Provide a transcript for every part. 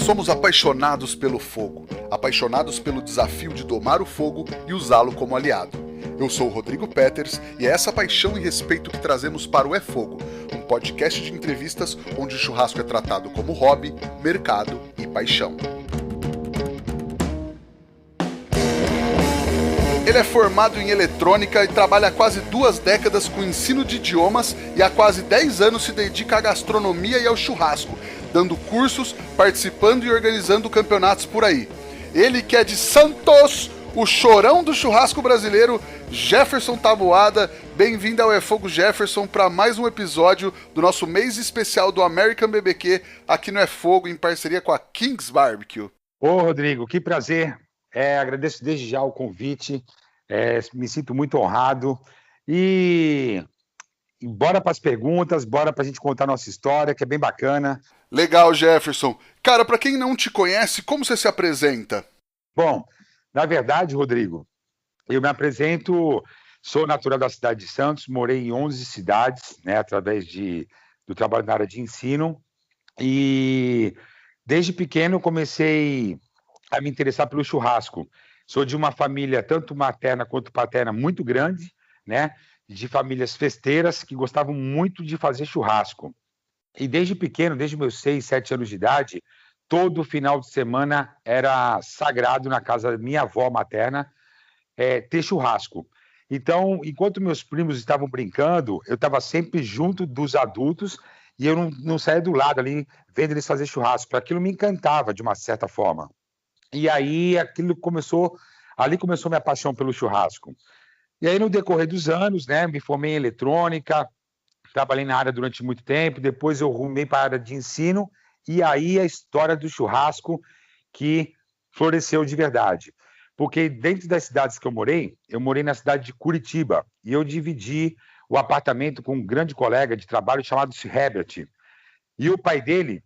Somos apaixonados pelo fogo, apaixonados pelo desafio de domar o fogo e usá-lo como aliado. Eu sou o Rodrigo Peters e é essa paixão e respeito que trazemos para o É Fogo, um podcast de entrevistas onde o churrasco é tratado como hobby, mercado e paixão. Ele é formado em eletrônica e trabalha há quase 2 décadas com ensino de idiomas e há quase 10 anos se dedica à gastronomia e ao churrasco, dando cursos, participando e organizando campeonatos por aí. Ele que é de Santos, o chorão do churrasco brasileiro, Jefferson Taboada. Bem-vindo ao É Fogo, Jefferson, para mais um episódio do nosso mês especial do American BBQ aqui no É Fogo, em parceria com a Kings Barbecue. Ô, Rodrigo, que prazer. Agradeço desde já o convite, me sinto muito honrado. E bora para as perguntas, bora para a gente contar a nossa história, que é bem bacana. Legal, Jefferson. Cara, para quem não te conhece, como você se apresenta? Bom, na verdade, Rodrigo, eu me apresento, sou natural da cidade de Santos, morei em 11 cidades, através do trabalho na área de ensino. E desde pequeno comecei a me interessar pelo churrasco. Sou de uma família, tanto materna quanto paterna, muito grande, de famílias festeiras que gostavam muito de fazer churrasco. E desde pequeno, desde meus 6, 7 anos de idade, todo final de semana era sagrado na casa da minha avó materna ter churrasco. Então, enquanto meus primos estavam brincando, eu estava sempre junto dos adultos e eu não saía do lado ali, vendo eles fazer churrasco. Aquilo me encantava, de uma certa forma. E aí, ali começou minha paixão pelo churrasco. E aí, no decorrer dos anos, me formei em eletrônica, trabalhei na área durante muito tempo, depois eu rumei para a área de ensino, e aí a história do churrasco que floresceu de verdade. Porque dentro das cidades que eu morei na cidade de Curitiba, e eu dividi o apartamento com um grande colega de trabalho chamado-se Herbert. E o pai dele,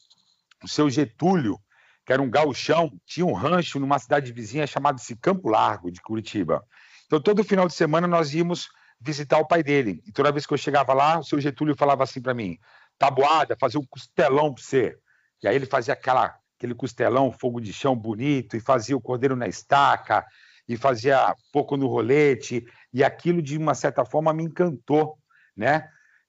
o seu Getúlio, que era um gauchão, tinha um rancho numa cidade vizinha chamada-se Campo Largo, de Curitiba. Então, todo final de semana nós íamos visitar o pai dele. E toda vez que eu chegava lá, o seu Getúlio falava assim para mim: Taboada, fazer um costelão para você. E aí ele fazia aquele costelão, fogo de chão bonito, e fazia o cordeiro na estaca, e fazia pouco no rolete, e aquilo, de uma certa forma, me encantou,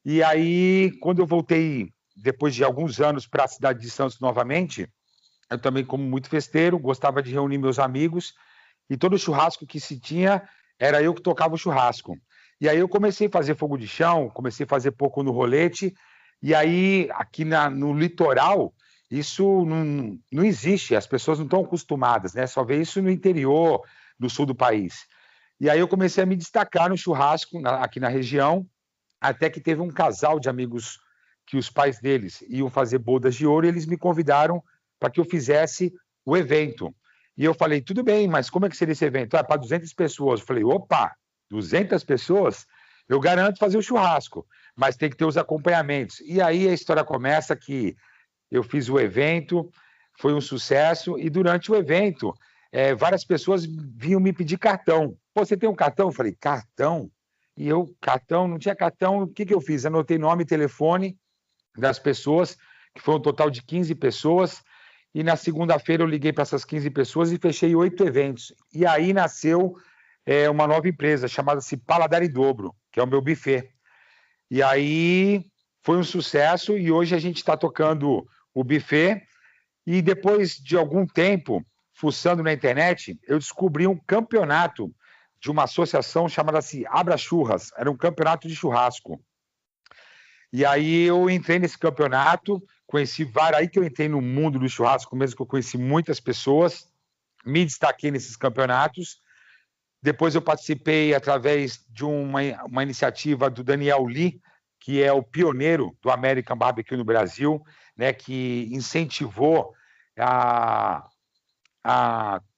E aí, quando eu voltei, depois de alguns anos, para a cidade de Santos novamente, eu também, como muito festeiro, gostava de reunir meus amigos, e todo churrasco que se tinha, era eu que tocava o churrasco. E aí eu comecei a fazer fogo de chão, comecei a fazer pouco no rolete, e aí aqui no litoral, isso não existe, as pessoas não estão acostumadas, só vê isso no interior, no sul do país. E aí eu comecei a me destacar no churrasco, aqui na região, até que teve um casal de amigos que os pais deles iam fazer bodas de ouro, e eles me convidaram para que eu fizesse o evento. E eu falei, tudo bem, mas como é que seria esse evento? Para 200 pessoas. Eu falei, opa, 200 pessoas? Eu garanto fazer o churrasco, mas tem que ter os acompanhamentos. E aí a história começa que eu fiz o evento, foi um sucesso, e durante o evento, várias pessoas vinham me pedir cartão. Pô, você tem um cartão? Eu falei, cartão? E eu, cartão, não tinha cartão, o que eu fiz? Anotei nome e telefone das pessoas, que foi um total de 15 pessoas, e na segunda-feira eu liguei para essas 15 pessoas e fechei 8 eventos. E aí nasceu uma nova empresa, chamada-se Paladar em Dobro, que é o meu buffet. E aí foi um sucesso, e hoje a gente está tocando o buffet, e depois de algum tempo, fuçando na internet, eu descobri um campeonato de uma associação chamada-se Abra Churras, era um campeonato de churrasco. E aí eu entrei nesse campeonato, conheci vários, aí que eu entrei no mundo do churrasco mesmo, que eu conheci muitas pessoas, me destaquei nesses campeonatos. Depois eu participei através de uma iniciativa do Daniel Lee, que é o pioneiro do American Barbecue no Brasil, que incentivou a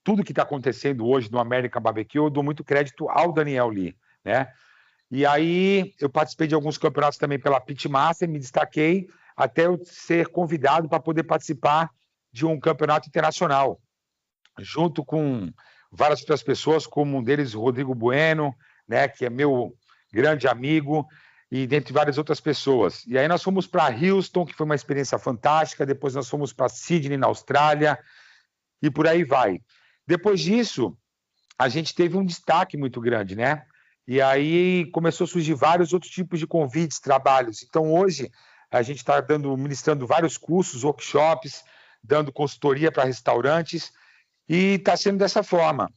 tudo que está acontecendo hoje no American Barbecue. Eu dou muito crédito ao Daniel Lee, E aí eu participei de alguns campeonatos também pela Pitmaster, me destaquei até eu ser convidado para poder participar de um campeonato internacional, junto com várias outras pessoas, como um deles, Rodrigo Bueno, que é meu grande amigo, e dentre várias outras pessoas. E aí nós fomos para Houston, que foi uma experiência fantástica, depois nós fomos para Sydney, na Austrália, e por aí vai. Depois disso, a gente teve um destaque muito grande, né? E aí começou a surgir vários outros tipos de convites, trabalhos. Então, hoje, a gente está ministrando vários cursos, workshops, dando consultoria para restaurantes, e está sendo dessa forma.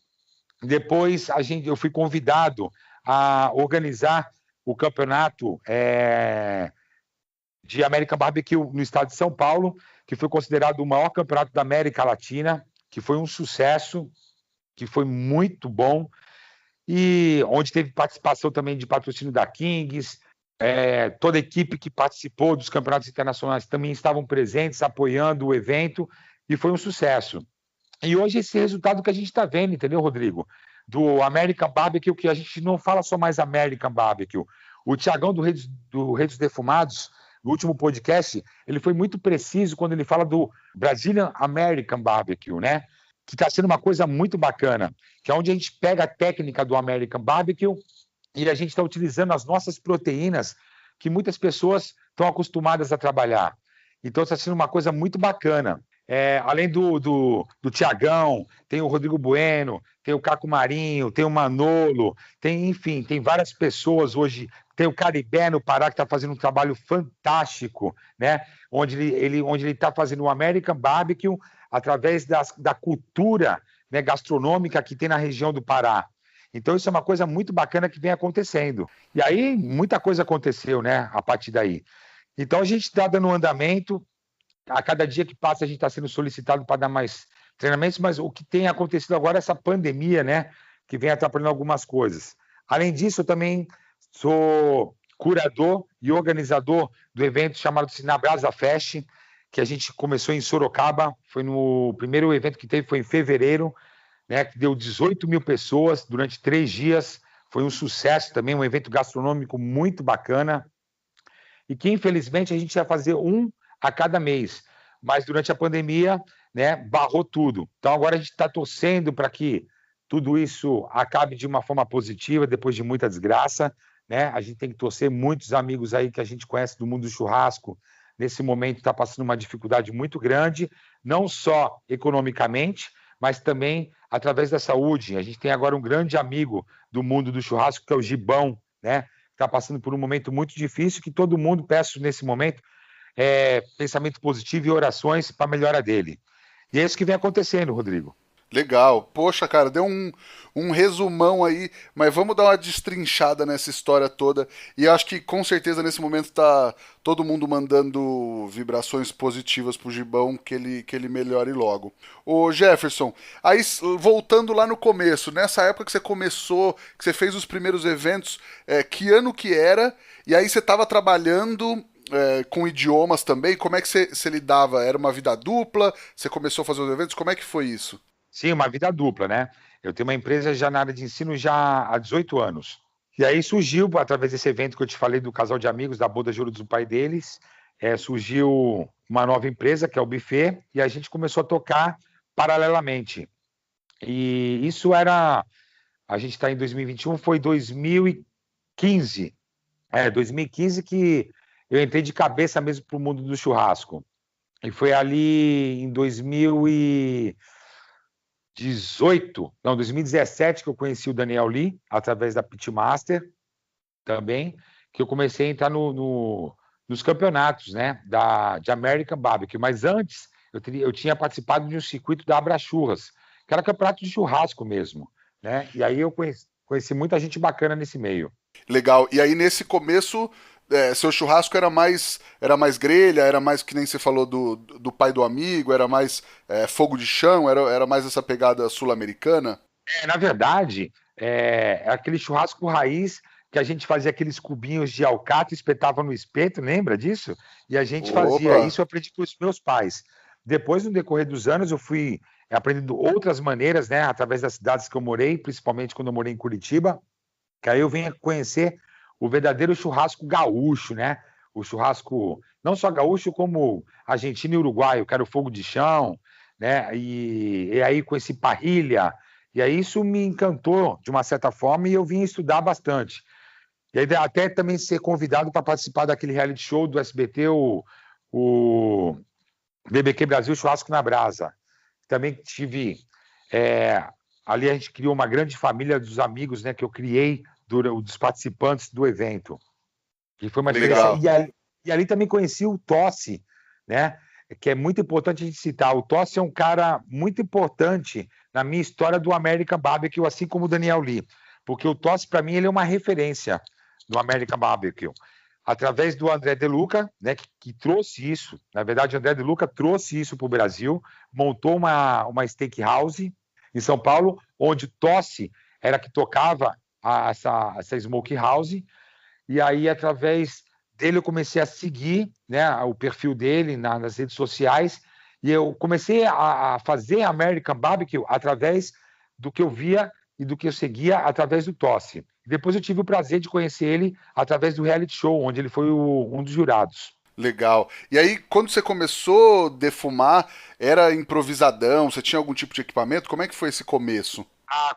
Depois, eu fui convidado a organizar o campeonato de American Barbecue no estado de São Paulo, que foi considerado o maior campeonato da América Latina, que foi um sucesso, que foi muito bom, e onde teve participação também de patrocínio da Kings, toda a equipe que participou dos campeonatos internacionais também estavam presentes, apoiando o evento, e foi um sucesso. E hoje esse resultado que a gente está vendo, entendeu, Rodrigo? Do American Barbecue, que a gente não fala só mais American Barbecue. O Thiagão do Rei dos Defumados, no último podcast, ele foi muito preciso quando ele fala do Brazilian American Barbecue, né? Que está sendo uma coisa muito bacana, que é onde a gente pega a técnica do American Barbecue e a gente está utilizando as nossas proteínas que muitas pessoas estão acostumadas a trabalhar. Então está sendo uma coisa muito bacana. Além do Thiagão, tem o Rodrigo Bueno, tem o Caco Marinho, tem o Manolo, enfim, tem várias pessoas hoje. Tem o Caribé no Pará, que está fazendo um trabalho fantástico, né? Onde ele está fazendo o American Barbecue através da cultura, né, gastronômica que tem na região do Pará. Então, isso é uma coisa muito bacana que vem acontecendo. E aí, muita coisa aconteceu, né, a partir daí. Então, a gente está dando um andamento. A cada dia que passa, a gente está sendo solicitado para dar mais treinamentos, mas o que tem acontecido agora é essa pandemia, né, que vem atrapalhando algumas coisas. Além disso, eu também sou curador e organizador do evento chamado Sinabrasa Fest, que a gente começou em Sorocaba. Foi no primeiro evento que teve, foi em fevereiro, né, que deu 18 mil pessoas durante 3 dias. Foi um sucesso também, um evento gastronômico muito bacana. E que, infelizmente, a gente ia fazer um a cada mês. Mas durante a pandemia, né, barrou tudo. Então, agora a gente está torcendo para que tudo isso acabe de uma forma positiva, depois de muita desgraça, né? A gente tem que torcer. Muitos amigos aí que a gente conhece do mundo do churrasco, nesse momento está passando uma dificuldade muito grande, não só economicamente, mas também através da saúde. A gente tem agora um grande amigo do mundo do churrasco, que é o Gibão, né? Está passando por um momento muito difícil, que todo mundo, peço nesse momento, pensamento positivo e orações para a melhora dele. E é isso que vem acontecendo, Rodrigo. Legal. Poxa, cara, deu um resumão aí, mas vamos dar uma destrinchada nessa história toda. E eu acho que com certeza nesse momento tá todo mundo mandando vibrações positivas pro Gibão, que ele melhore logo. Ô Jefferson, aí voltando lá no começo, nessa época que você começou, que você fez os primeiros eventos, que ano que era? E aí você tava trabalhando com idiomas também, como é que você lidava? Era uma vida dupla? Você começou a fazer os eventos? Como é que foi isso? Sim, uma vida dupla, né? Eu tenho uma empresa já na área de ensino já há 18 anos. E aí surgiu, através desse evento que eu te falei do casal de amigos, da boda de ouro do pai deles, surgiu uma nova empresa, que é o Buffet, e a gente começou a tocar paralelamente. E isso era... A gente está em 2021, foi 2015. 2015 que eu entrei de cabeça mesmo para o mundo do churrasco. E foi ali em 2017 que eu conheci o Daniel Lee, através da Pitmaster também, que eu comecei a entrar nos campeonatos, né, de American Barbecue. Mas antes, eu tinha participado de um circuito da Abra Churras, que era campeonato de churrasco mesmo, né? E aí eu conheci muita gente bacana nesse meio. Legal. E aí nesse começo, seu churrasco era mais grelha, era mais que nem você falou do pai do amigo, era mais fogo de chão, era mais essa pegada sul-americana? Na verdade, é aquele churrasco raiz que a gente fazia aqueles cubinhos de alcatra e espetava no espeto, lembra disso? E a gente fazia Opa! isso, eu aprendi com os meus pais. Depois, no decorrer dos anos, eu fui aprendendo outras maneiras, né, através das cidades que eu morei, principalmente quando eu morei em Curitiba, que aí eu venho conhecer o verdadeiro churrasco gaúcho, né? O churrasco não só gaúcho, como argentino e uruguaio, que era o fogo de chão, né? E aí conheci parrilha, e aí isso me encantou de uma certa forma e eu vim estudar bastante. E aí até também ser convidado para participar daquele reality show do SBT, o BBQ Brasil Churrasco na Brasa. Também tive... ali a gente criou uma grande família dos amigos, né, que eu criei dos participantes do evento. E foi uma experiência... E ali também conheci o Tossi, né, que é muito importante a gente citar. O Tossi é um cara muito importante na minha história do American Barbecue, assim como o Daniel Lee. Porque o Tossi, para mim, ele é uma referência do American Barbecue. Através do André De Luca, né, que trouxe isso. Na verdade, o André De Luca trouxe isso para o Brasil, montou uma steakhouse em São Paulo, onde o Tossi era que tocava essa smokehouse. E aí, através dele, eu comecei a seguir, né, o perfil dele nas redes sociais, e eu comecei a fazer American Barbecue através do que eu via e do que eu seguia através do Tossi. Depois eu tive o prazer de conhecer ele através do reality show, onde ele foi um dos jurados. Legal. E aí, quando você começou a defumar, era improvisadão? Você tinha algum tipo de equipamento? Como é que foi esse começo?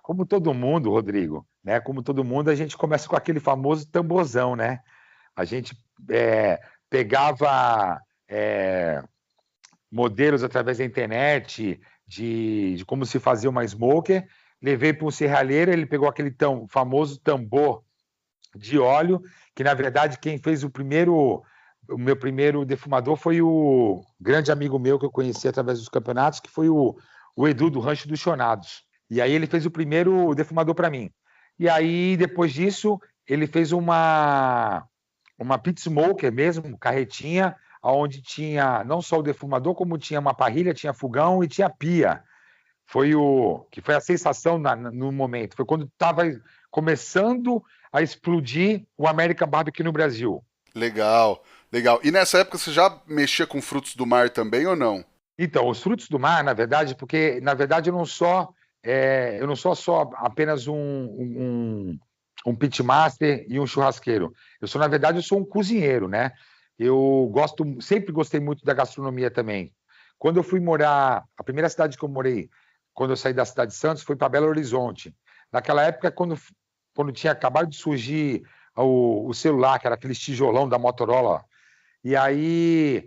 Como todo mundo, Rodrigo, né? Como todo mundo, a gente começa com aquele famoso tamborzão, né? A gente pegava modelos através da internet de como se fazia uma smoker, levei para um serralheiro, ele pegou aquele famoso tambor de óleo, que na verdade quem fez o meu primeiro defumador foi o grande amigo meu que eu conheci através dos campeonatos, que foi o Edu do Rancho dos Chonados. E aí ele fez o primeiro defumador para mim. E aí depois disso ele fez uma pit smoker mesmo, carretinha, onde tinha não só o defumador, como tinha uma parrilha, tinha fogão e tinha pia. Que foi a sensação no momento. Foi quando estava começando a explodir o American Barbecue no Brasil. Legal, legal. E nessa época você já mexia com frutos do mar também ou não? Então, os frutos do mar, na verdade, porque na verdade eu não sou só apenas um pitmaster e um churrasqueiro. Na verdade, eu sou um cozinheiro, né? Sempre gostei muito da gastronomia também. Quando eu fui morar, a primeira cidade que eu morei, quando eu saí da cidade de Santos, foi para Belo Horizonte. Naquela época, quando tinha acabado de surgir o celular, que era aquele tijolão da Motorola, e aí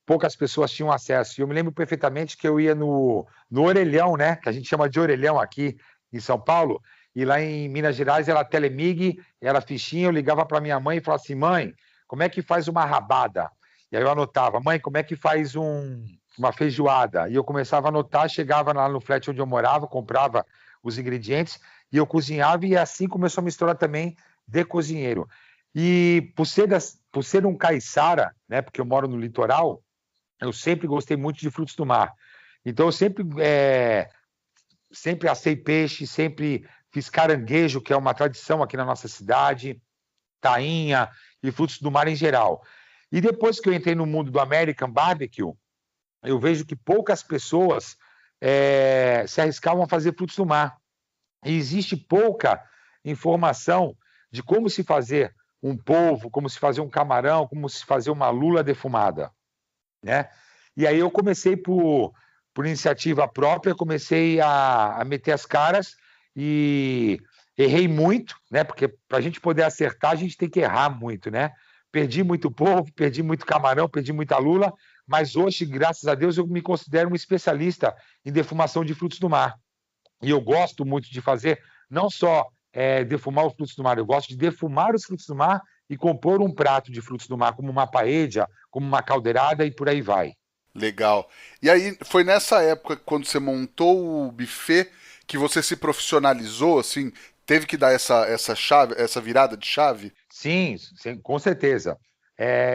poucas pessoas tinham acesso. E eu me lembro perfeitamente que eu ia no orelhão, né? Que a gente chama de orelhão aqui em São Paulo, e lá em Minas Gerais era Telemig, era fichinha, eu ligava para minha mãe e falava assim, mãe, como é que faz uma rabada? E aí eu anotava, mãe, como é que faz uma feijoada? E eu começava a anotar, chegava lá no flat onde eu morava, comprava os ingredientes e eu cozinhava, e assim começou a me estourar também de cozinheiro. E por ser um caiçara, né, porque eu moro no litoral, eu sempre gostei muito de frutos do mar. Então eu sempre assei peixe, sempre fiz caranguejo, que é uma tradição aqui na nossa cidade, tainha e frutos do mar em geral. E depois que eu entrei no mundo do American Barbecue, eu vejo que poucas pessoas se arriscavam a fazer frutos do mar. E existe pouca informação de como se fazer um polvo, como se fazer um camarão, como se fazer uma lula defumada, né? E aí eu comecei por iniciativa própria, comecei a meter as caras e errei muito, né? Porque para a gente poder acertar, a gente tem que errar muito, né? Perdi muito polvo, perdi muito camarão, perdi muita lula, mas hoje, graças a Deus, eu me considero um especialista em defumação de frutos do mar. E eu gosto muito de fazer, não só defumar os frutos do mar, eu gosto de defumar os frutos do mar e compor um prato de frutos do mar, como uma paella, como uma caldeirada e por aí vai. Legal. E aí, foi nessa época, quando você montou o buffet, que você se profissionalizou, assim, teve que dar essa chave, essa virada de chave? Sim, com certeza.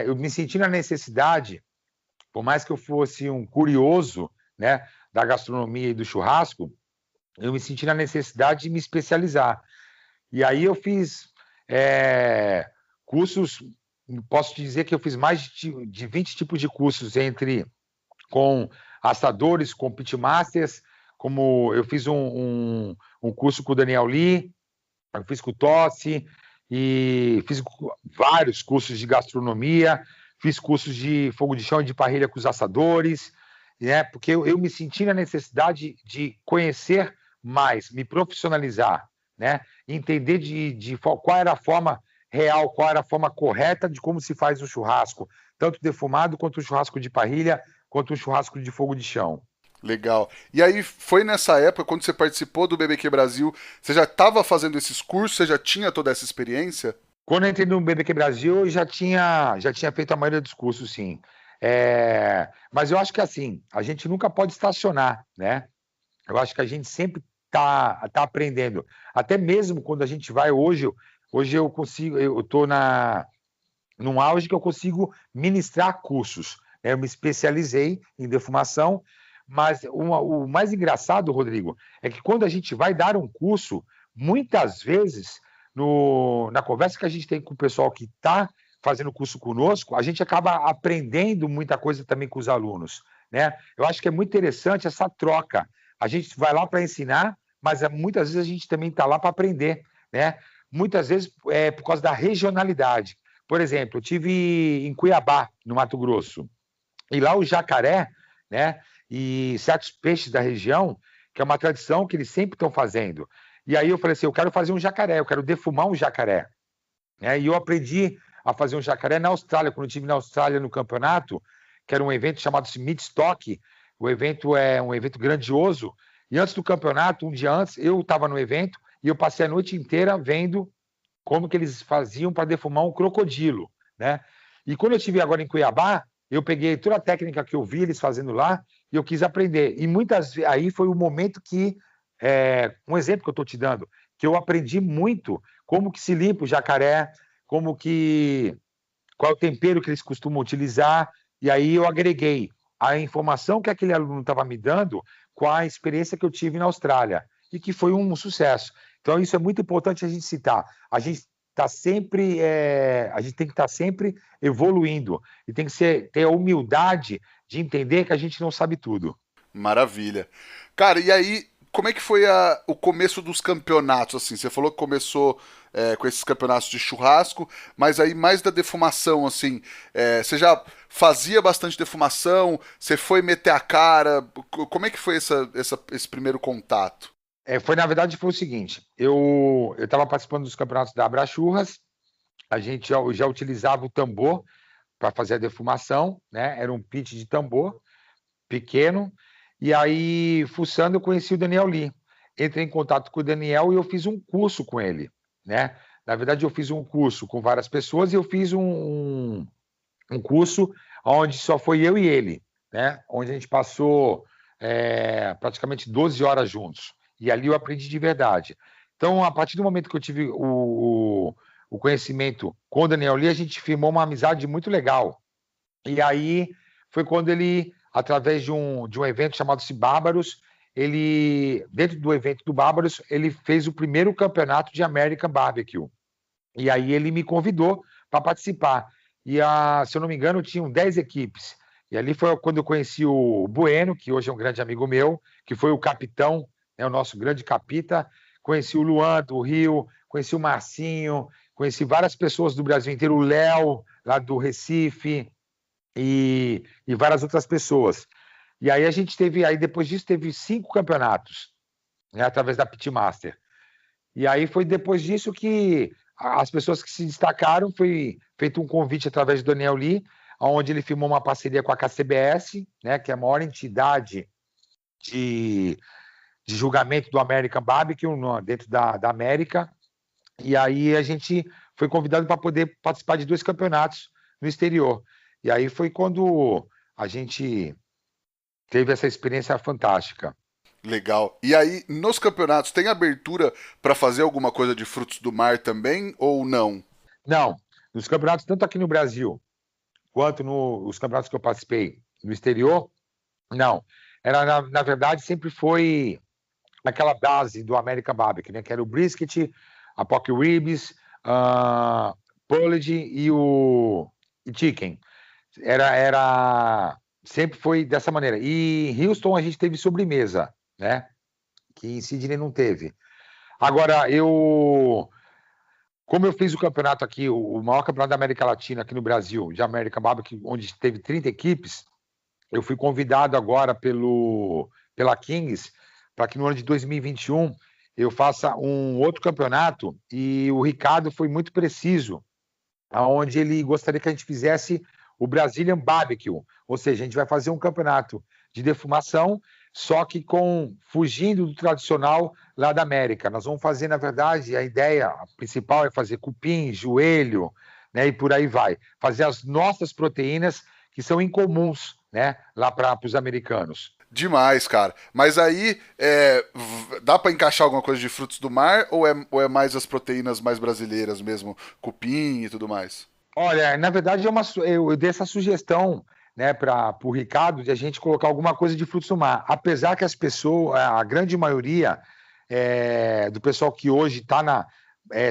Eu me senti na necessidade, por mais que eu fosse um curioso, né, da gastronomia e do churrasco, eu me senti na necessidade de me especializar. E aí eu fiz cursos, posso te dizer que eu fiz mais de 20 tipos de cursos, com assadores, com pitmasters, como eu fiz um curso com o Daniel Lee, eu fiz com o Tossi, e fiz vários cursos de gastronomia, fiz cursos de fogo de chão e de parrilha com os assadores, né? Porque eu me senti na necessidade de conhecer mais, me profissionalizar, né? Entender qual era a forma real qual era a forma correta de como se faz o churrasco, tanto defumado quanto o churrasco de parrilha, quanto o churrasco de fogo de chão. Legal. E aí, foi nessa época, quando você participou do BBQ Brasil, você já estava fazendo esses cursos, você já tinha toda essa experiência? Quando eu entrei no BBQ Brasil, eu já tinha feito a maioria dos cursos, sim. Mas eu acho que assim, a gente nunca pode estacionar, né? Eu acho que a gente sempre tá aprendendo. Até mesmo quando a gente vai hoje eu consigo, eu estou num auge que eu consigo ministrar cursos, né? Eu me especializei em defumação, mas o mais engraçado, Rodrigo, é que quando a gente vai dar um curso, muitas vezes, na conversa que a gente tem com o pessoal que está fazendo o curso conosco, a gente acaba aprendendo muita coisa também com os alunos, né? Eu acho que é muito interessante essa troca. A gente vai lá para ensinar, mas muitas vezes a gente também está lá para aprender, né? Muitas vezes é por causa da regionalidade. Por exemplo, eu tive em Cuiabá, no Mato Grosso, e lá o jacaré, né, e certos peixes da região, que é uma tradição que eles sempre estão fazendo. E aí eu falei assim, eu quero fazer um jacaré, eu quero defumar um jacaré, né? E eu aprendi a fazer um jacaré na Austrália, quando eu estive na Austrália no campeonato, que era um evento chamado Meatstock. O evento é um evento grandioso, e antes do campeonato, um dia antes, eu estava no evento e eu passei a noite inteira vendo como que eles faziam para defumar um crocodilo, né? E quando eu estive agora em Cuiabá, eu peguei toda a técnica que eu vi eles fazendo lá e eu quis aprender. E aí foi o momento que, um exemplo que eu estou te dando, que eu aprendi muito como que se limpa o jacaré, qual é o tempero que eles costumam utilizar, e aí eu agreguei a informação que aquele aluno estava me dando com a experiência que eu tive na Austrália, e que foi um sucesso. Então, isso é muito importante a gente citar. A gente a gente tem que estar sempre evoluindo e tem que ter a humildade de entender que a gente não sabe tudo. Maravilha. Cara, e aí, como é que foi o começo dos campeonatos, assim? Você falou que começou com esses campeonatos de churrasco, mas aí mais da defumação, assim, você já fazia bastante defumação? Você foi meter a cara? Como é que foi esse primeiro contato? Na verdade, foi o seguinte: eu estava participando dos campeonatos da Abrachurras, a gente já utilizava o tambor para fazer a defumação, né? Era um pit de tambor pequeno, e aí, fuçando, eu conheci o Daniel Lee. Entrei em contato com o Daniel e eu fiz um curso com ele, né? Na verdade, eu fiz um curso com várias pessoas e eu fiz um curso onde só foi eu e ele, né? Onde a gente passou praticamente 12 horas juntos. E ali eu aprendi de verdade. Então, a partir do momento que eu tive o conhecimento com o Daniel Lee, a gente firmou uma amizade muito legal. E aí foi quando ele, através de um evento chamado-se Bárbaros, dentro do evento do Bárbaros, ele fez o primeiro campeonato de American Barbecue. E aí ele me convidou para participar. E, se eu não me engano, tinham 10 equipes. E ali foi quando eu conheci o Bueno, que hoje é um grande amigo meu, que foi o capitão, né, o nosso grande capita. Conheci o Luan do Rio, conheci o Marcinho, conheci várias pessoas do Brasil inteiro, o Léo, lá do Recife, e várias outras pessoas. E aí depois disso, teve 5 campeonatos, né, através da Pitmaster. E aí foi depois disso que as pessoas que se destacaram, foi feito um convite através do Daniel Lee, onde ele firmou uma parceria com a KCBS, né, que é a maior entidade de julgamento do American Barbecue dentro da América. E aí a gente foi convidado para poder participar de 2 campeonatos no exterior. E aí foi quando a gente teve essa experiência fantástica. Legal. E aí, nos campeonatos, tem abertura para fazer alguma coisa de frutos do mar também ou não? Não, nos campeonatos, tanto aqui no Brasil quanto nos campeonatos que eu participei no exterior, não. Na verdade, sempre foi aquela base do American Barbecue, né? Que era o brisket, a pork ribs, pulled e chicken. Sempre foi dessa maneira. E em Houston a gente teve sobremesa, né? Que em Sydney não teve. Agora, como eu fiz o campeonato aqui, o maior campeonato da América Latina aqui no Brasil, de American Barbecue, onde teve 30 equipes, eu fui convidado agora pela Kings para que no ano de 2021 eu faça um outro campeonato e o Ricardo foi muito preciso, aonde ele gostaria que a gente fizesse o Brazilian Barbecue, ou seja, a gente vai fazer um campeonato de defumação, só que fugindo do tradicional lá da América. Nós vamos fazer, na verdade, a ideia principal é fazer cupim, joelho, né, e por aí vai. Fazer as nossas proteínas que são incomuns, né, lá para os americanos. Demais, cara. Mas aí, dá pra encaixar alguma coisa de frutos do mar ou é mais as proteínas mais brasileiras mesmo? Cupim e tudo mais? Olha, na verdade, eu dei essa sugestão, né, para o Ricardo de a gente colocar alguma coisa de frutos do mar. Apesar que as pessoas, a grande maioria do pessoal que hoje está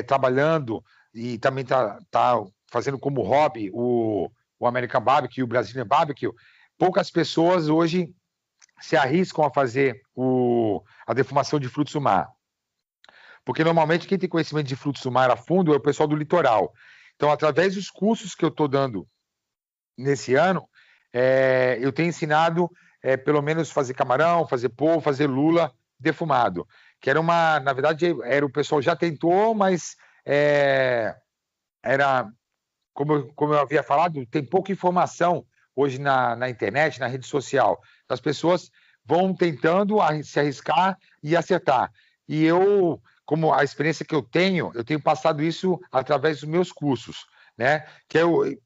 trabalhando e também tá fazendo como hobby o American Barbecue e o Brazilian Barbecue, poucas pessoas hoje se arriscam a fazer a defumação de frutos do mar. Porque normalmente quem tem conhecimento de frutos do mar a fundo é o pessoal do litoral. Então, através dos cursos que eu estou dando nesse ano, eu tenho ensinado pelo menos fazer camarão, fazer polvo, fazer lula defumado. Que era na verdade, o pessoal já tentou, mas era, como eu havia falado, tem pouca informação hoje na internet, na rede social. As pessoas vão tentando se arriscar e acertar. E como a experiência que eu tenho passado isso através dos meus cursos, né? Que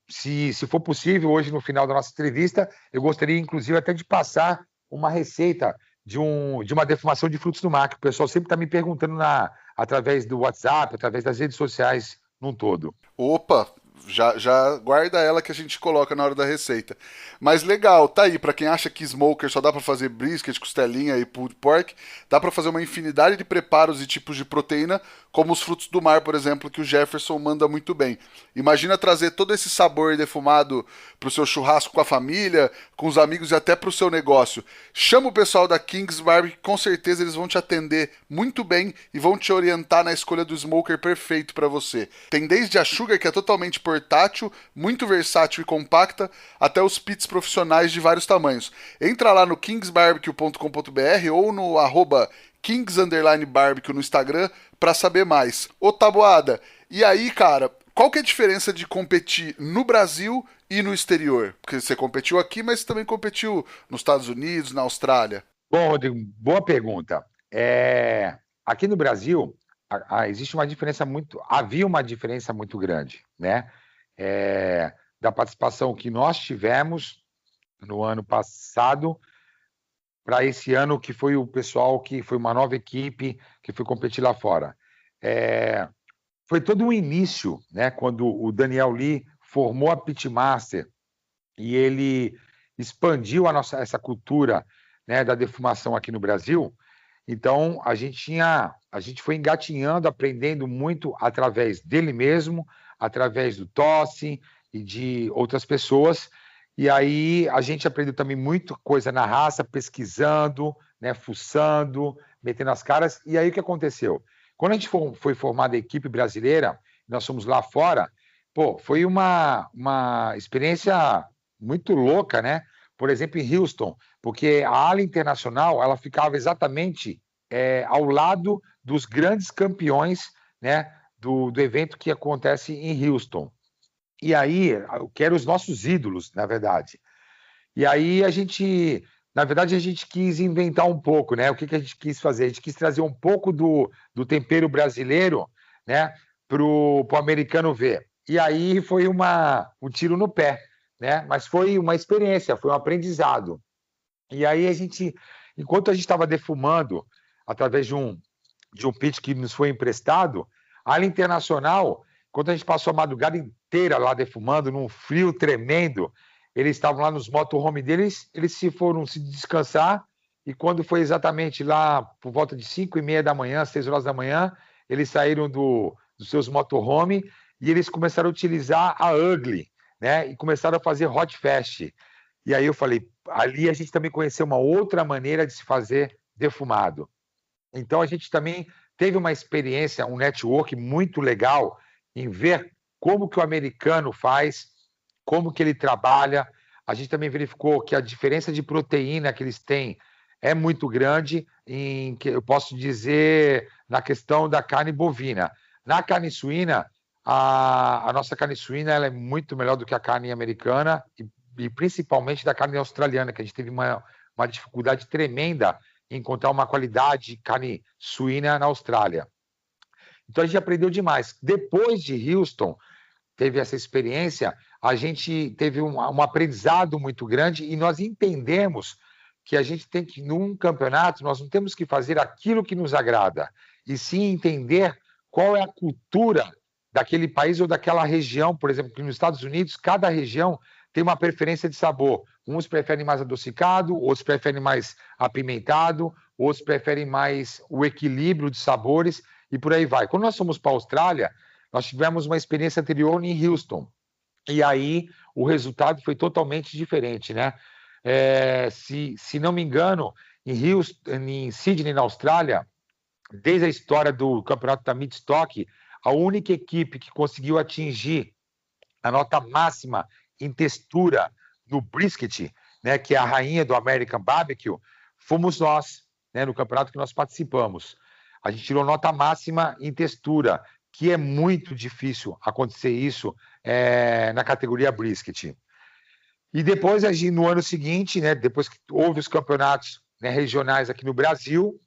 se for possível, hoje no final da nossa entrevista, eu gostaria inclusive até de passar uma receita de uma defumação de frutos do mar, que o pessoal sempre está me perguntando através do WhatsApp, através das redes sociais num todo. Opa, já guarda ela que a gente coloca na hora da receita. Mas legal, tá aí, pra quem acha que smoker só dá pra fazer brisket, costelinha e pulled pork, dá pra fazer uma infinidade de preparos e tipos de proteína, como os frutos do mar, por exemplo, que o Jefferson manda muito bem. Imagina trazer todo esse sabor defumado pro seu churrasco com a família, com os amigos e até pro seu negócio. Chama o pessoal da Kings Barbecue, com certeza eles vão te atender muito bem e vão te orientar na escolha do smoker perfeito pra você. Tem desde a Sugar, que é totalmente portátil, muito versátil e compacta, até os pits profissionais de vários tamanhos. Entra lá no kingsbarbecue.com.br ou no @kings_barbecue no Instagram para saber mais. Ô Taboada, e aí, cara, qual que é a diferença de competir no Brasil e no exterior? Porque você competiu aqui, mas você também competiu nos Estados Unidos, na Austrália. Bom, Rodrigo, boa pergunta. Aqui no Brasil, havia uma diferença muito grande, né? Da participação que nós tivemos no ano passado para esse ano, que foi o pessoal que foi uma nova equipe que foi competir lá fora. Foi todo um início, né? Quando o Daniel Lee formou a Pitmaster e ele expandiu essa cultura, né, da defumação aqui no Brasil. Então, a gente foi engatinhando, aprendendo muito através dele mesmo, através do Tossi e de outras pessoas. E aí a gente aprendeu também muita coisa na raça, pesquisando, né, fuçando, metendo as caras. E aí o que aconteceu? Quando a gente foi formada a equipe brasileira, nós fomos lá fora, foi uma experiência muito louca, né? Por exemplo, em Houston, porque a ala internacional ela ficava exatamente ao lado dos grandes campeões, né, do evento que acontece em Houston. E aí, que eram os nossos ídolos, na verdade. E aí na verdade, a gente quis inventar um pouco, né? O que a gente quis fazer? A gente quis trazer um pouco do tempero brasileiro, né, pro americano ver. E aí foi um tiro no pé, né? Mas foi uma experiência, foi um aprendizado. E aí enquanto a gente estava defumando através de um pit que nos foi emprestado, a ala internacional, quando a gente passou a madrugada inteira lá defumando, num frio tremendo, eles estavam lá nos motorhome deles, eles foram se descansar, e quando foi exatamente lá por volta de 5:30 da manhã, 6 horas da manhã, eles saíram dos seus motorhome e eles começaram a utilizar a Ugly, né? E começaram a fazer hot fast. E aí eu falei, ali a gente também conheceu uma outra maneira de se fazer defumado. Então a gente também teve uma experiência, um network muito legal em ver como que o americano faz, como que ele trabalha. A gente também verificou que a diferença de proteína que eles têm é muito grande que eu posso dizer na questão da carne bovina. Na carne suína, a nossa carne suína ela é muito melhor do que a carne americana e principalmente da carne australiana, que a gente teve uma dificuldade tremenda em encontrar uma qualidade de carne suína na Austrália. Então a gente aprendeu demais. Depois de Houston, teve essa experiência, a gente teve um aprendizado muito grande e nós entendemos que a gente tem que, num campeonato, nós não temos que fazer aquilo que nos agrada, e sim entender qual é a cultura daquele país ou daquela região. Por exemplo, que nos Estados Unidos, cada região tem uma preferência de sabor. Uns preferem mais adocicado, outros preferem mais apimentado, outros preferem mais o equilíbrio de sabores, e por aí vai. Quando nós fomos para a Austrália, nós tivemos uma experiência anterior em Houston, e aí o resultado foi totalmente diferente, né? Se não me engano, em Sydney, na Austrália, desde a história do campeonato da Midstock, a única equipe que conseguiu atingir a nota máxima em textura no brisket, né, que é a rainha do American Barbecue, fomos nós, né, no campeonato que nós participamos. A gente tirou nota máxima em textura, que é muito difícil acontecer isso na categoria brisket. E depois, no ano seguinte, né, depois que houve os campeonatos, né, regionais aqui no Brasil,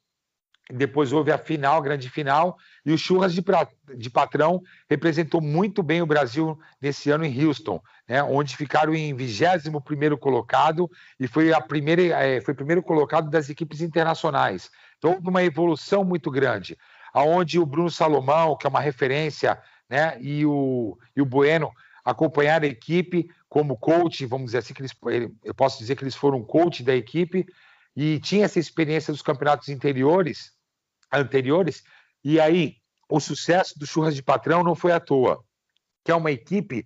depois houve a final, a grande final, e o Churras de Patrão representou muito bem o Brasil nesse ano em Houston, né, onde ficaram em 21º colocado e foi o primeiro colocado das equipes internacionais. Então houve uma evolução muito grande, aonde o Bruno Salomão, que é uma referência, né, e o Bueno acompanharam a equipe como coach, vamos dizer assim, eu posso dizer que eles foram coach da equipe, e tinha essa experiência dos campeonatos anteriores, e aí o sucesso do Churras de Patrão não foi à toa, que é uma equipe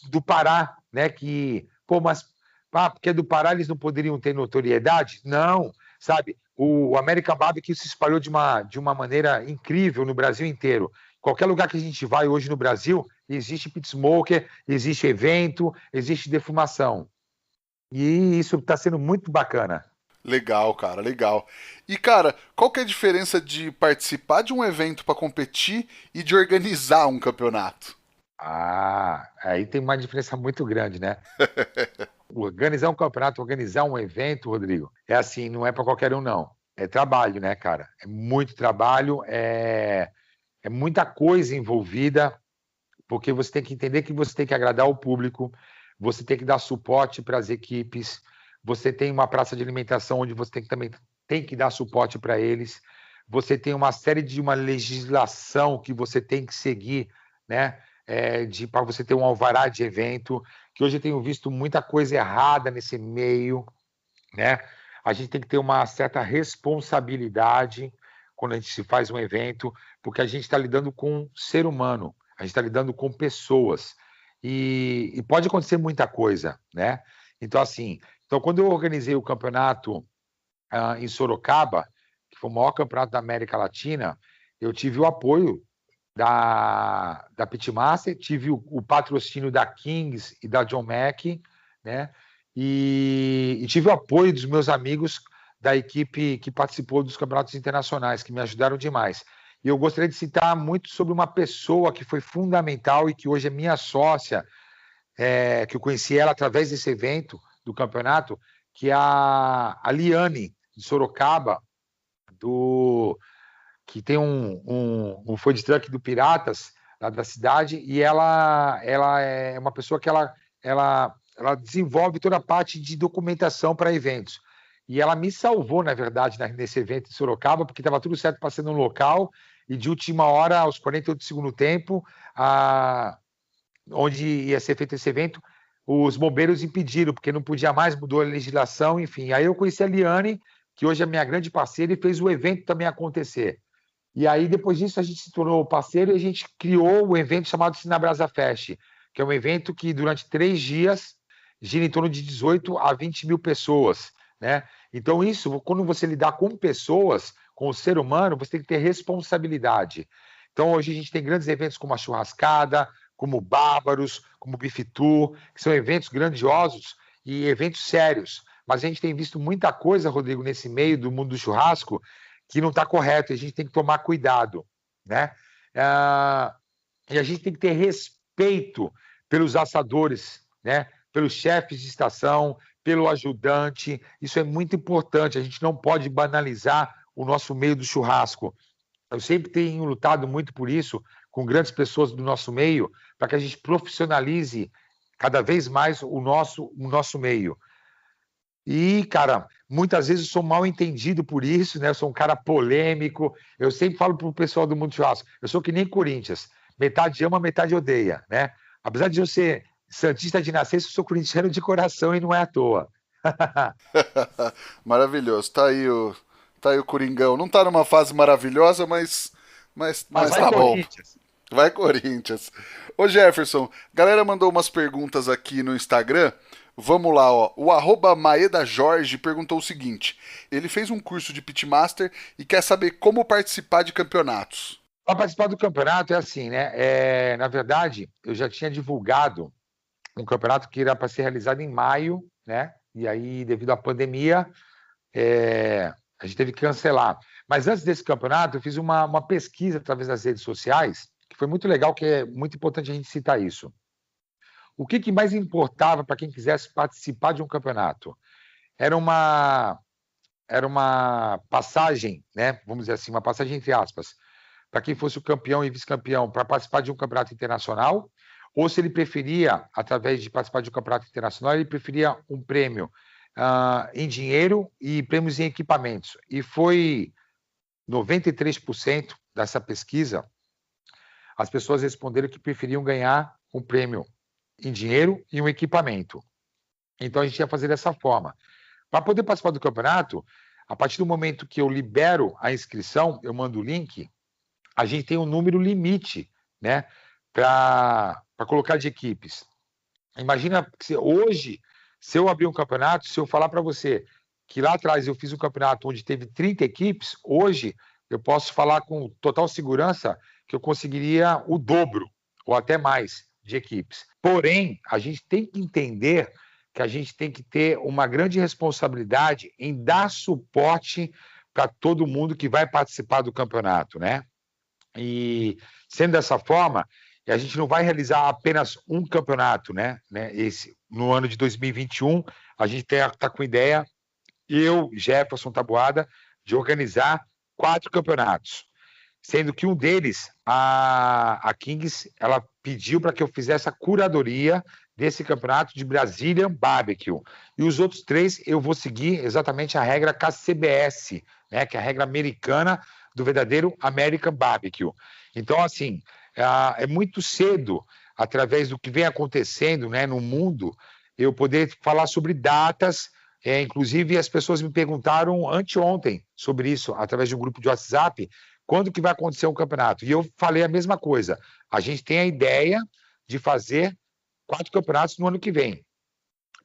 do Pará, né, porque do Pará eles não poderiam ter notoriedade? Não, sabe, o American Barbecue se espalhou de uma maneira incrível no Brasil inteiro. Qualquer lugar que a gente vai hoje no Brasil, existe pit smoker, existe evento, existe defumação. E isso está sendo muito bacana. Legal, cara, legal. E, cara, qual que é a diferença de participar de um evento para competir e de organizar um campeonato? Aí tem uma diferença muito grande, né? Organizar um campeonato, organizar um evento, Rodrigo, é assim, não é para qualquer um, não. É trabalho, né, cara? É muito trabalho, é muita coisa envolvida, porque você tem que entender que você tem que agradar o público, você tem que dar suporte para as equipes, você tem uma praça de alimentação onde você também tem que dar suporte para eles, você tem uma legislação que você tem que seguir, né, para você ter um alvará de evento, que hoje eu tenho visto muita coisa errada nesse meio, né? A gente tem que ter uma certa responsabilidade quando a gente se faz um evento, porque a gente está lidando com um ser humano, a gente está lidando com pessoas, e pode acontecer muita coisa, né? Então, assim, quando eu organizei o campeonato em Sorocaba, que foi o maior campeonato da América Latina, eu tive o apoio da Pitmaster, tive o patrocínio da Kings e da John Mack, né? E tive o apoio dos meus amigos da equipe que participou dos campeonatos internacionais, que me ajudaram demais. E eu gostaria de citar muito sobre uma pessoa que foi fundamental e que hoje é minha sócia, que eu conheci ela através desse evento do campeonato, que é a Liane, de Sorocaba, que tem um food truck do Piratas, lá da cidade, e ela é uma pessoa que ela desenvolve toda a parte de documentação para eventos. E ela me salvou, na verdade, nesse evento em Sorocaba, porque estava tudo certo para ser no local, e de última hora, aos 48 do segundo tempo, onde ia ser feito esse evento, os bombeiros impediram, porque não podia mais, mudou a legislação, enfim. Aí eu conheci a Liane, que hoje é minha grande parceira, e fez o evento também acontecer. E aí, depois disso, a gente se tornou parceiro e a gente criou o evento chamado Sinabrasa Fest, que é um evento que, durante 3 dias, gira em torno de 18 a 20 mil pessoas, né? Então, isso, quando você lidar com pessoas, com o ser humano, você tem que ter responsabilidade. Então, hoje a gente tem grandes eventos como a Churrascada, como Bárbaros, como Bife Tour, que são eventos grandiosos e eventos sérios. mas a gente tem visto muita coisa, Rodrigo, nesse meio do mundo do churrasco que não está correto, a gente tem que tomar cuidado, né? E a gente tem que ter respeito pelos assadores, né? Pelos chefes de estação, pelo ajudante. Isso é muito importante. A gente não pode banalizar o nosso meio do churrasco. Eu sempre tenho lutado muito por isso, com grandes pessoas do nosso meio, para que a gente profissionalize cada vez mais o nosso meio. E, cara, muitas vezes eu sou mal entendido por isso, né? Eu sou um cara polêmico. Eu sempre falo pro pessoal do mundo churrasco, eu sou que nem Corinthians, metade ama, metade odeia, né? Apesar de eu ser santista de nascença, eu sou corintiano de coração e não é à toa. Maravilhoso. Tá aí o Coringão. Não tá numa fase maravilhosa, Mas mas vai tá bom. Corinthians. Vai, Corinthians. Ô Jefferson, galera mandou umas perguntas aqui no Instagram. Vamos lá, ó. O Maeda Jorge perguntou o seguinte: ele fez um curso de Pitmaster e quer saber como participar de campeonatos. Para participar do campeonato é assim, né? Na verdade, eu já tinha divulgado um campeonato que era para ser realizado em maio, né? E aí, devido à pandemia, a gente teve que cancelar. Mas antes desse campeonato, eu fiz uma pesquisa através das redes sociais, que foi muito legal, que é muito importante a gente citar isso. O que mais importava para quem quisesse participar de um campeonato? Era uma passagem, né? Vamos dizer assim, uma passagem entre aspas, para quem fosse o campeão e vice-campeão para participar de um campeonato internacional, ou se ele preferia, através de participar de um campeonato internacional, ele preferia um prêmio em dinheiro e prêmios em equipamentos. E foi 93% dessa pesquisa, as pessoas responderam que preferiam ganhar um prêmio em dinheiro e um equipamento. Então a gente ia fazer dessa forma. Para poder participar do campeonato, a partir do momento que eu libero a inscrição, eu mando o link, a gente tem um número limite, né, para colocar de equipes. Imagina que hoje, se eu abrir um campeonato, se eu falar para você que lá atrás eu fiz um campeonato onde teve 30 equipes, hoje eu posso falar com total segurança que eu conseguiria o dobro, ou até mais, de equipes. Porém, a gente tem que entender que a gente tem que ter uma grande responsabilidade em dar suporte para todo mundo que vai participar do campeonato, né? E sendo dessa forma, a gente não vai realizar apenas um campeonato, né? No ano de 2021, a gente está com ideia, eu, Jefferson Taboada, de organizar 4 campeonatos, sendo que um deles, a Kings, ela pediu para que eu fizesse a curadoria desse campeonato de Brazilian Barbecue. E os outros 3 eu vou seguir exatamente a regra KCBS, né, que é a regra americana do verdadeiro American Barbecue. Então, assim, é muito cedo, através do que vem acontecendo, né, no mundo, eu poder falar sobre datas. Inclusive, as pessoas me perguntaram anteontem sobre isso, através de um grupo de WhatsApp, quando que vai acontecer um campeonato. E eu falei a mesma coisa. A gente tem a ideia de fazer 4 campeonatos no ano que vem.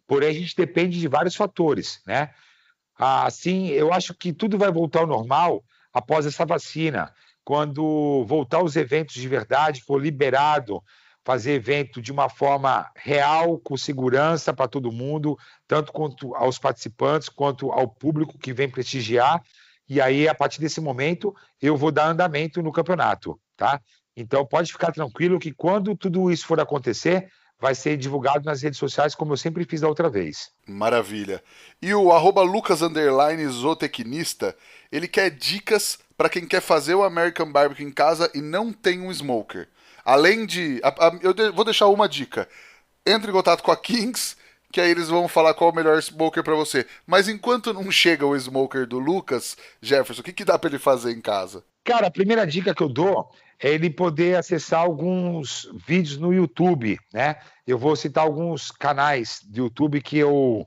Porém, a gente depende de vários fatores, né? Assim, eu acho que tudo vai voltar ao normal após essa vacina. Quando voltar os eventos de verdade, for liberado fazer evento de uma forma real, com segurança para todo mundo, tanto quanto aos participantes, quanto ao público que vem prestigiar. E aí, a partir desse momento, eu vou dar andamento no campeonato, tá? Então, pode ficar tranquilo que quando tudo isso for acontecer, vai ser divulgado nas redes sociais, como eu sempre fiz da outra vez. Maravilha. E o @Lucas_zootecnista, ele quer dicas para quem quer fazer o American Barbecue em casa e não tem um smoker. Além de... vou deixar uma dica. Entre em contato com a Kings, que aí eles vão falar qual é o melhor smoker para você. Mas enquanto não chega o smoker do Lucas, Jefferson, o que dá para ele fazer em casa? Cara, a primeira dica que eu dou é ele poder acessar alguns vídeos no YouTube, né? Eu vou citar alguns canais do YouTube que eu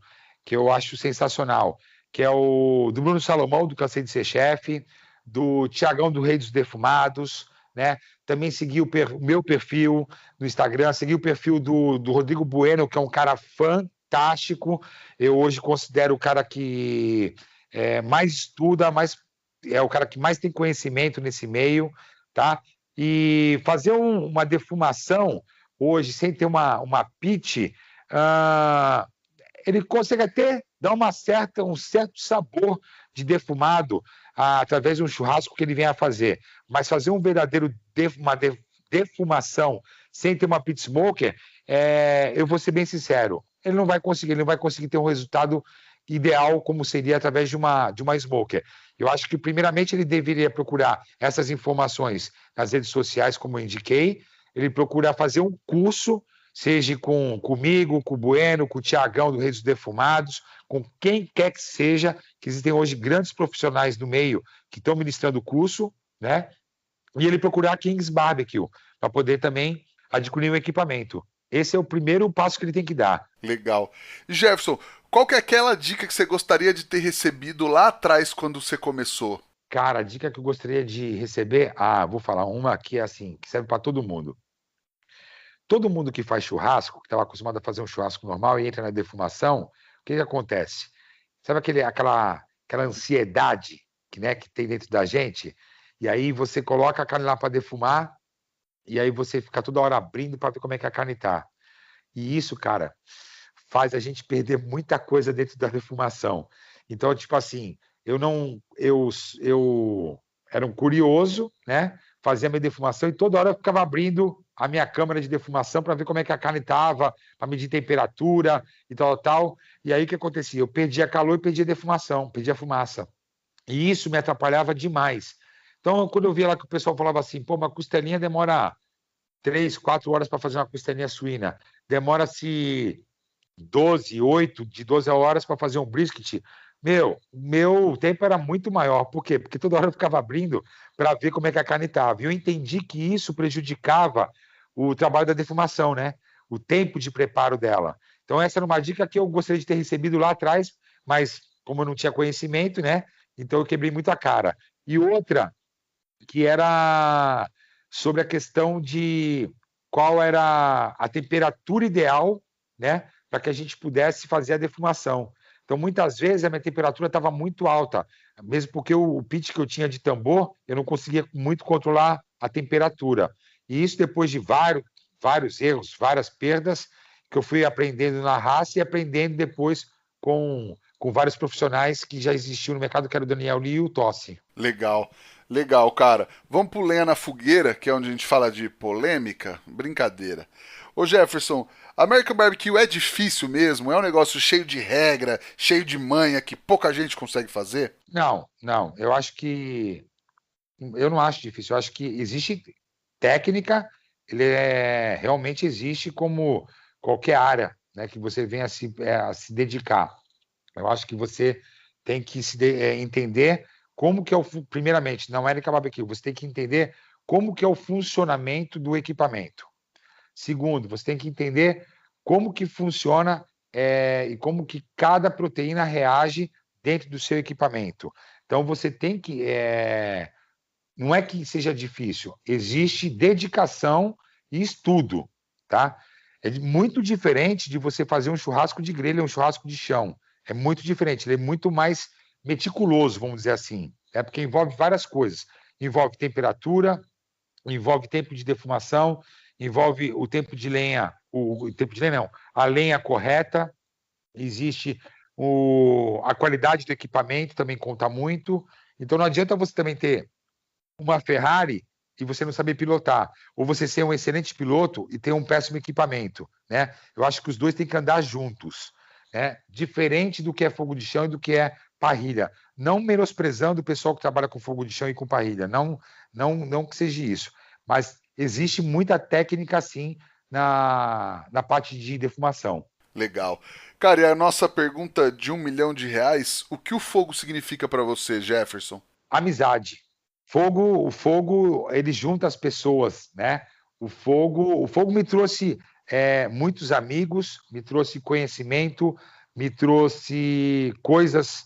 acho sensacional, que é o do Bruno Salomão, do Cansei de Ser Chefe, do Tiagão do Rei dos Defumados, né? Também seguir o meu perfil no Instagram, seguir o perfil do Rodrigo Bueno, que é um cara fantástico. Eu hoje considero o cara que mais estuda, é o cara que mais tem conhecimento nesse meio, tá? E fazer uma defumação hoje, sem ter uma pitch, ele consegue até dá um certo sabor de defumado através de um churrasco que ele venha a fazer. Mas fazer um verdadeiro defumação sem ter uma pit smoker, eu vou ser bem sincero, ele não vai conseguir ter um resultado ideal como seria através de uma smoker. Eu acho que, primeiramente, ele deveria procurar essas informações nas redes sociais, como eu indiquei, ele procura fazer um curso, seja comigo, com o Bueno, com o Tiagão do Reis dos Defumados, com quem quer que seja, que existem hoje grandes profissionais no meio que estão ministrando o curso, né? E ele procurar a Kings Barbecue, para poder também adquirir um equipamento. Esse é o primeiro passo que ele tem que dar. Legal. Jefferson, qual que é aquela dica que você gostaria de ter recebido lá atrás quando você começou? Cara, a dica que eu gostaria de receber, vou falar uma que é assim, que serve para todo mundo. Todo mundo que faz churrasco, que estava acostumado a fazer um churrasco normal e entra na defumação, o que acontece? Sabe aquela ansiedade que tem dentro da gente? E aí você coloca a carne lá para defumar, e aí você fica toda hora abrindo para ver como é que a carne tá. E isso, cara, faz a gente perder muita coisa dentro da defumação. Então, tipo assim, eu era um curioso, né? Fazia minha defumação e toda hora eu ficava abrindo a minha câmera de defumação para ver como é que a carne estava, para medir temperatura e tal. E aí o que acontecia? Eu perdia calor e perdia defumação, perdia fumaça. E isso me atrapalhava demais. Então, quando eu via lá que o pessoal falava assim, pô, uma costelinha demora 3, 4 horas para fazer uma costelinha suína, demora-se 12 horas para fazer um brisket. Meu tempo era muito maior. Por quê? Porque toda hora eu ficava abrindo para ver como é que a carne estava. E eu entendi que isso prejudicava o trabalho da defumação, né? O tempo de preparo dela. Então, essa era uma dica que eu gostaria de ter recebido lá atrás, mas como eu não tinha conhecimento, né? Então, eu quebrei muito a cara. E outra, que era sobre a questão de qual era a temperatura ideal, né? Para que a gente pudesse fazer a defumação. Então, muitas vezes, a minha temperatura estava muito alta, mesmo porque o pitch que eu tinha de tambor, eu não conseguia muito controlar a temperatura. E isso depois de vários erros, várias perdas, que eu fui aprendendo na raça e aprendendo depois com vários profissionais que já existiam no mercado, que era o Daniel Lee e o Tossi. Legal. Legal, cara. Vamos pro lenha na fogueira, que é onde a gente fala de polêmica? Brincadeira. Ô Jefferson, American Barbecue é difícil mesmo? É um negócio cheio de regra, cheio de manha, que pouca gente consegue fazer? Não. Eu acho que. Eu não acho difícil. Eu acho que existe técnica, realmente existe como qualquer área, né, que você venha a se dedicar. Eu acho que você tem que entender como que primeiramente, na American Barbecue, você tem que entender como que é o funcionamento do equipamento. Segundo, você tem que entender como que funciona e como que cada proteína reage dentro do seu equipamento. Então, você tem que... não é que seja difícil, existe dedicação e estudo, tá? É muito diferente de você fazer um churrasco de grelha, um churrasco de chão. É muito diferente, ele é muito mais meticuloso, vamos dizer assim, porque envolve várias coisas. Envolve temperatura, envolve tempo de defumação, envolve o tempo de lenha, o tempo de lenha não, a lenha correta, existe a qualidade do equipamento, também conta muito. Então não adianta você também ter uma Ferrari e você não saber pilotar, ou você ser um excelente piloto e ter um péssimo equipamento, né? Eu acho que os dois têm que andar juntos, né? Diferente do que é fogo de chão e do que é parrilha. Não menosprezando o pessoal que trabalha com fogo de chão e com parrilha, não que seja isso, mas existe muita técnica, sim, na parte de defumação. Legal. Cara, e a nossa pergunta de R$ 1 milhão, o que o fogo significa para você, Jefferson? Amizade. O fogo, ele junta as pessoas, né? O fogo me trouxe muitos amigos, me trouxe conhecimento, me trouxe coisas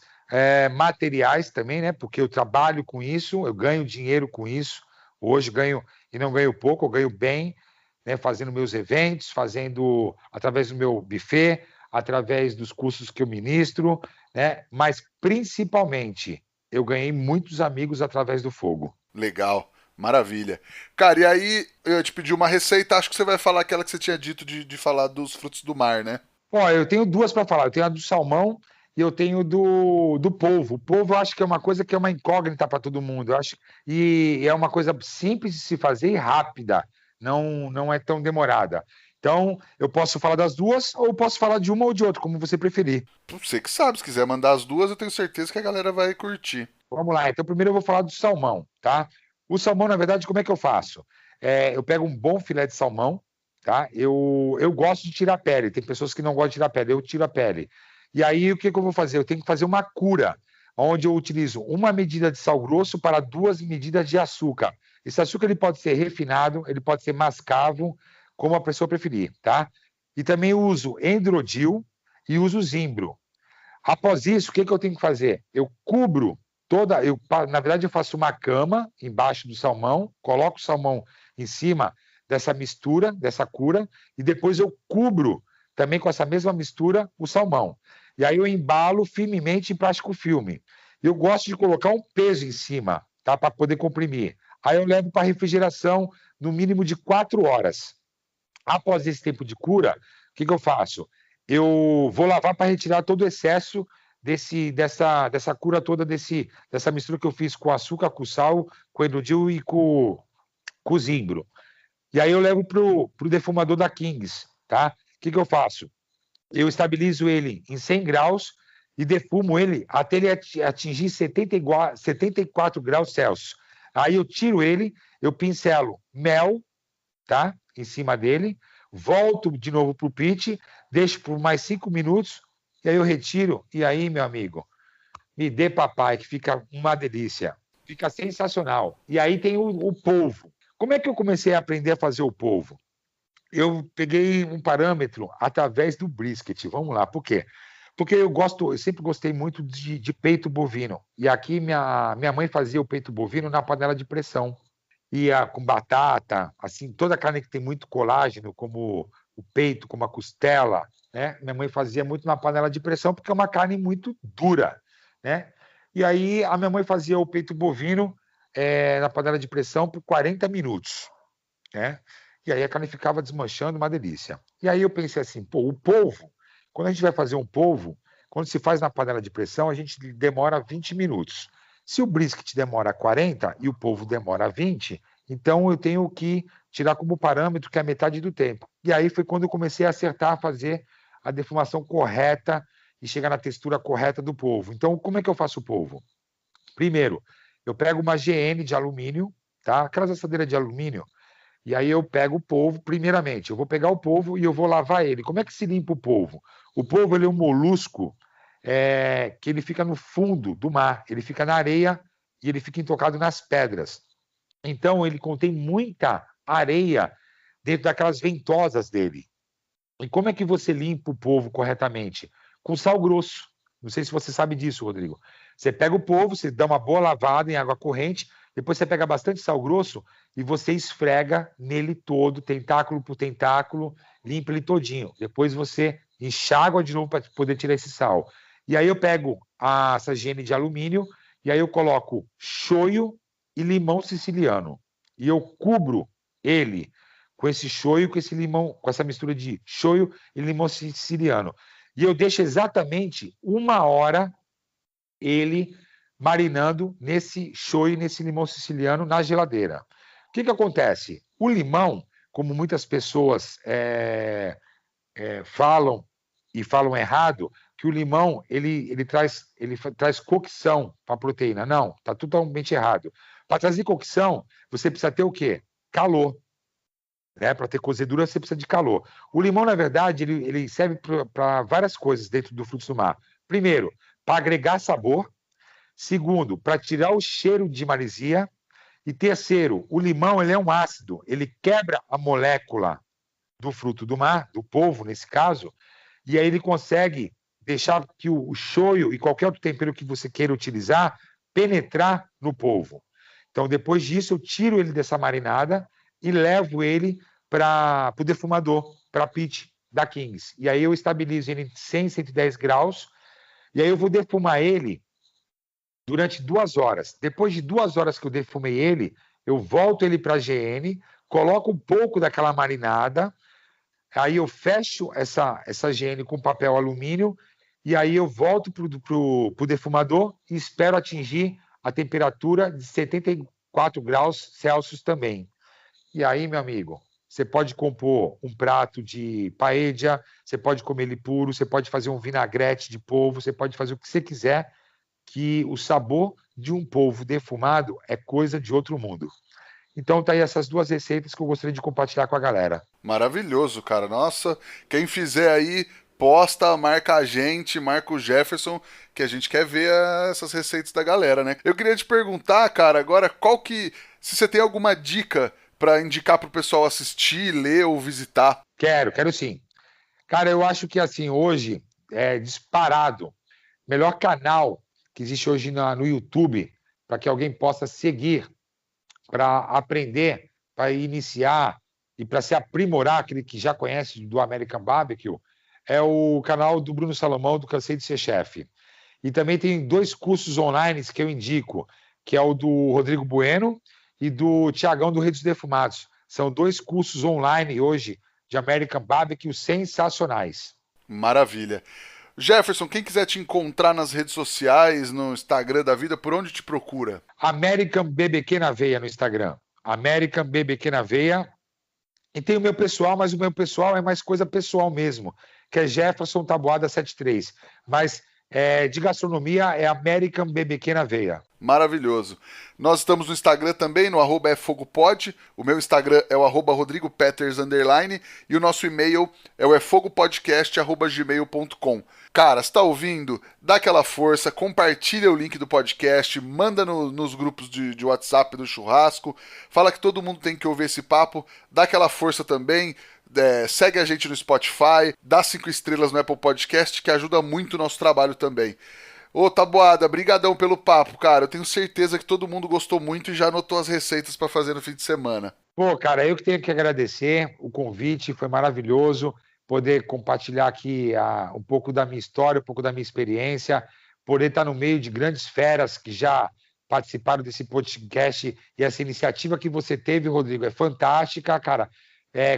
materiais também, né? Porque eu trabalho com isso, eu ganho dinheiro com isso. Hoje ganho, e não ganho pouco, eu ganho bem, né? Fazendo meus eventos, fazendo através do meu buffet, através dos cursos que eu ministro, né? Mas principalmente eu ganhei muitos amigos através do fogo. Legal, maravilha. Cara, e aí eu te pedi uma receita, acho que você vai falar aquela que você tinha dito de falar dos frutos do mar, né? Bom, eu tenho duas para falar. Eu tenho a do salmão e eu tenho do polvo. O polvo eu acho que é uma coisa que é uma incógnita para todo mundo. Eu acho, e é uma coisa simples de se fazer e rápida, não é tão demorada. Então, eu posso falar das duas ou posso falar de uma ou de outra, como você preferir. Você que sabe, se quiser mandar as duas, eu tenho certeza que a galera vai curtir. Vamos lá, então primeiro eu vou falar do salmão, tá? O salmão, na verdade, como é que eu faço? Eu pego um bom filé de salmão, tá? Eu gosto de tirar a pele, tem pessoas que não gostam de tirar a pele, eu tiro a pele. E aí, o que que eu vou fazer? Eu tenho que fazer uma cura, onde eu utilizo uma medida de sal grosso para 2 medidas de açúcar. Esse açúcar ele pode ser refinado, ele pode ser mascavo, como a pessoa preferir, tá? E também uso endrodil e uso zimbro. Após isso, o que que eu tenho que fazer? Eu cubro na verdade, eu faço uma cama embaixo do salmão, coloco o salmão em cima dessa mistura, dessa cura, e depois eu cubro também com essa mesma mistura o salmão. E aí eu embalo firmemente em plástico filme. Eu gosto de colocar um peso em cima, tá? Para poder comprimir. Aí eu levo para refrigeração no mínimo de 4 horas. Após esse tempo de cura, o que que eu faço? Eu vou lavar para retirar todo o excesso dessa cura toda, dessa mistura que eu fiz com açúcar, com sal, com enudil e com zimbro. E aí eu levo para o defumador da Kings, tá? O que que eu faço? Eu estabilizo ele em 100 graus e defumo ele até ele atingir 74 graus Celsius. Aí eu tiro ele, eu pincelo mel, tá? Em cima dele, volto de novo para o pit, deixo por mais 5 minutos, e aí eu retiro, e aí, meu amigo, me dê papai, que fica uma delícia. Fica sensacional. E aí tem o polvo. Como é que eu comecei a aprender a fazer o polvo? Eu peguei um parâmetro através do brisket. Vamos lá, por quê? Porque eu sempre gostei muito de peito bovino. E aqui minha mãe fazia o peito bovino na panela de pressão. Ia com batata, assim, toda a carne que tem muito colágeno, como o peito, como a costela, né? Minha mãe fazia muito na panela de pressão, porque é uma carne muito dura, né? E aí a minha mãe fazia o peito bovino na panela de pressão por 40 minutos, né? E aí a carne ficava desmanchando, uma delícia. E aí eu pensei assim, pô, o polvo, quando a gente vai fazer um polvo, quando se faz na panela de pressão, a gente demora 20 minutos. Se o brisket demora 40 e o polvo demora 20, então eu tenho que tirar como parâmetro que é a metade do tempo. E aí foi quando eu comecei a acertar, a fazer a defumação correta e chegar na textura correta do polvo. Então, como é que eu faço o polvo? Primeiro, eu pego uma GN de alumínio, tá? Aquelas assadeiras de alumínio, e aí eu pego o polvo, primeiramente, eu vou pegar o polvo e eu vou lavar ele. Como é que se limpa o polvo? O polvo ele é um molusco que ele fica no fundo do mar, ele fica na areia e ele fica intocado nas pedras. Então ele contém muita areia dentro daquelas ventosas dele. E como é que você limpa o polvo corretamente? Com sal grosso. Não sei se você sabe disso, Rodrigo. Você pega o polvo, você dá uma boa lavada em água corrente, depois você pega bastante sal grosso e você esfrega nele todo, tentáculo por tentáculo, limpa ele todinho. Depois você enxágua de novo para poder tirar esse sal. E aí eu pego essa gene de alumínio e aí eu coloco shoyu e limão siciliano. E eu cubro ele com esse shoyu, com esse limão, com essa mistura de shoyu e limão siciliano. E eu deixo exatamente 1 hora ele marinando nesse shoyu, nesse limão siciliano na geladeira. O que que acontece? O limão, como muitas pessoas falam e falam errado, que o limão ele traz cocção para a proteína. Não, está totalmente errado. Para trazer cocção, você precisa ter o quê? Calor. Né? Para ter cozedura, você precisa de calor. O limão, na verdade, ele serve para várias coisas dentro do frutos do mar. Primeiro, para agregar sabor. Segundo, para tirar o cheiro de maresia. E terceiro, o limão ele é um ácido, ele quebra a molécula do fruto do mar, do polvo nesse caso, e aí ele consegue deixar que o shoyu e qualquer outro tempero que você queira utilizar penetrar no polvo. Então, depois disso, eu tiro ele dessa marinada e levo ele para o defumador, para a pit da Kings. E aí eu estabilizo ele em 100, 110 graus, e aí eu vou defumar ele durante 2 horas. Depois de 2 horas que eu defumei ele, eu volto ele para a GN, coloco um pouco daquela marinada, aí eu fecho essa GN com papel alumínio e aí eu volto pro defumador e espero atingir a temperatura de 74 graus Celsius também. E aí, meu amigo, você pode compor um prato de paella, você pode comer ele puro, você pode fazer um vinagrete de polvo, você pode fazer o que você quiser, que o sabor de um polvo defumado é coisa de outro mundo. Então tá aí essas duas receitas que eu gostaria de compartilhar com a galera. Maravilhoso, cara. Nossa, quem fizer aí, posta, marca a gente, marca o Jefferson, que a gente quer ver essas receitas da galera, né? Eu queria te perguntar, cara, agora se você tem alguma dica pra indicar pro pessoal assistir, ler ou visitar. Quero sim. Cara, eu acho que assim, hoje é disparado, melhor canal que existe hoje no YouTube para que alguém possa seguir, para aprender, para iniciar e para se aprimorar, aquele que já conhece do American Barbecue, é o canal do Bruno Salomão, do Cansei de Ser Chefe. E também tem 2 cursos online que eu indico, que é o do Rodrigo Bueno e do Tiagão do Redes Defumados. São 2 cursos online hoje de American Barbecue sensacionais. Maravilha. Jefferson, quem quiser te encontrar nas redes sociais, no Instagram da vida, por onde te procura? American BBQ na Veia no Instagram. American BBQ na Veia. E tem o meu pessoal, mas o meu pessoal é mais coisa pessoal mesmo, que é Jefferson Taboada 73. Mas de gastronomia é American BBQ na Veia. Maravilhoso. Nós estamos no Instagram também, no @efogopod. O meu Instagram é o @rodrigopeters_, e o nosso e-mail é o efogopodcast@gmail.com. Cara, se tá ouvindo, dá aquela força, compartilha o link do podcast, manda nos grupos de WhatsApp do churrasco, fala que todo mundo tem que ouvir esse papo, dá aquela força também. Segue a gente no Spotify, dá 5 estrelas no Apple Podcast, que ajuda muito o nosso trabalho também. Ô, Taboada, brigadão pelo papo, cara. Eu tenho certeza que todo mundo gostou muito e já anotou as receitas para fazer no fim de semana. Pô, cara, eu que tenho que agradecer o convite, foi maravilhoso poder compartilhar aqui um pouco da minha história, um pouco da minha experiência, poder estar no meio de grandes feras que já participaram desse podcast, e essa iniciativa que você teve, Rodrigo, é fantástica, cara.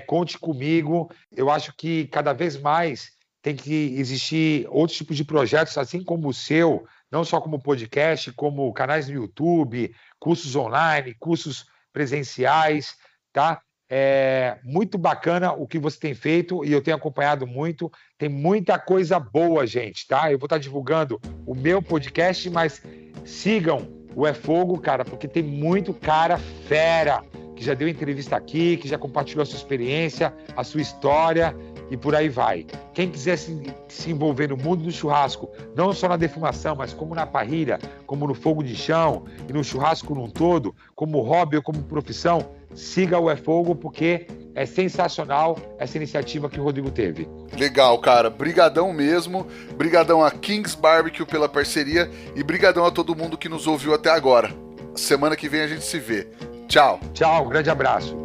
Conte comigo. Eu acho que cada vez mais tem que existir outros tipos de projetos, assim como o seu, não só como podcast, como canais no YouTube, cursos online, cursos presenciais, tá? É muito bacana o que você tem feito e eu tenho acompanhado muito. Tem muita coisa boa, gente, tá? Eu vou estar divulgando o meu podcast, mas sigam o É Fogo, cara, porque tem muito cara fera que já deu entrevista aqui, que já compartilhou a sua experiência, a sua história e por aí vai. Quem quiser se envolver no mundo do churrasco, não só na defumação, mas como na parrilha, como no fogo de chão e no churrasco num todo, como hobby ou como profissão, siga o É Fogo, porque é sensacional essa iniciativa que o Rodrigo teve. Legal, cara. Brigadão mesmo. Brigadão a Kings Barbecue pela parceria e brigadão a todo mundo que nos ouviu até agora. Semana que vem a gente se vê. Tchau. Tchau, um grande abraço.